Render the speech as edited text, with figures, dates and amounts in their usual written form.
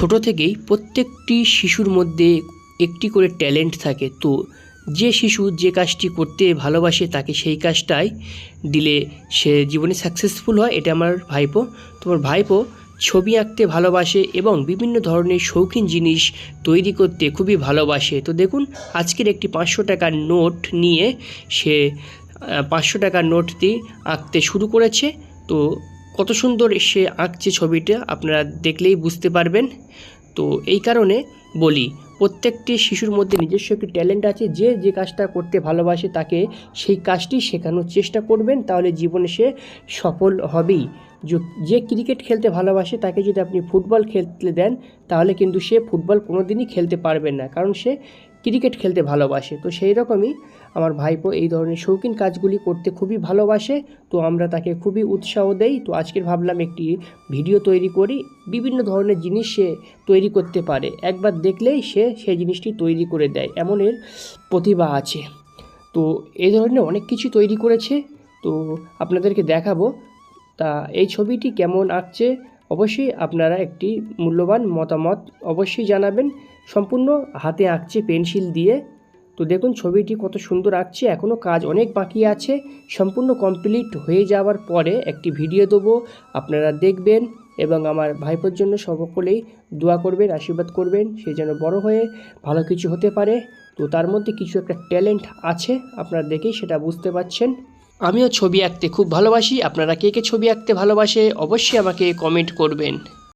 ছোট থেকেই প্রত্যেকটি শিশুর মধ্যে একটি করে ট্যালেন্ট থাকে। তো যে শিশু যে কাজটি করতে ভালোবাসে তাকে সেই কাজটাই দিলে সে জীবনে সাকসেসফুল হয়। এটা আমার ভাইপো। তোমার ভাইপো ছবি আঁকতে ভালোবাসে এবং বিভিন্ন ধরনের শৌখিন জিনিস তৈরি করতে খুবই ভালোবাসে। তো দেখুন, আজকের একটি 500 টাকার নোট নিয়ে সে 500 টাকার নোটটি আঁকতে শুরু করেছে। তো কত সুন্দর সে আঁকছে ছবিটা, আপনারা দেখলেই বুঝতে পারবেন। তো এই কারণে বলি, প্রত্যেকটি শিশুর মধ্যে নিজস্ব একটি ট্যালেন্ট আছে। যে যে কাজটা করতে ভালোবাসে তাকে সেই কাজটি শেখানোর চেষ্টা করবেন, তাহলে জীবনে সে সফল হবেই। যে ক্রিকেট খেলতে ভালোবাসে তাকে যদি আপনি ফুটবল খেলতে দেন, তাহলে কিন্তু সে ফুটবল কোনো দিনই খেলতে পারবে না, কারণ সে ক্রিকেট খেলতে ভালোবাসে। তো সেই রকমই আমার ভাইপো এই ধরনের শৌখিন কাজগুলি করতে খুবই ভালোবাসে। তো আমরা তাকে খুবই উৎসাহ দেই। তো আজকের ভাবলাম একটি ভিডিও তৈরি করি। বিভিন্ন ধরনের জিনিস সে তৈরি করতে পারে, একবার দেখলেই সে সেই জিনিসটি তৈরি করে দেয়, এমন এর প্রতিভা আছে। তো এই ধরনের অনেক কিছু তৈরি করেছে, তো আপনাদেরকে দেখাবো। তা এই ছবিটি কেমন আঁকছে অবশ্যই আপনারা একটি মূল্যবান মতামত অবশ্যই জানাবেন। সম্পূর্ণ হাতে আঁকছে পেন্সিল দিয়ে। তো দেখুন ছবিটি কত সুন্দর আঁকছে, এখনও কাজ অনেক বাকি আছে। সম্পূর্ণ কমপ্লিট হয়ে যাওয়ার পরে একটি ভিডিও দেবো, আপনারা দেখবেন এবং আমার ভাইপোর জন্য সকলেই দোয়া করবেন, আশীর্বাদ করবেন, সে যেন বড় হয়ে ভালো কিছু হতে পারে। তো তার মধ্যে কিছু একটা ট্যালেন্ট আছে, আপনারা দেখেই সেটা বুঝতে পারছেন। আমিও ছবি আঁকতে খুব ভালোবাসি। আপনারা কে কে ছবি আঁকতে ভালোবাসে অবশ্যই আমাকে কমেন্ট করবেন।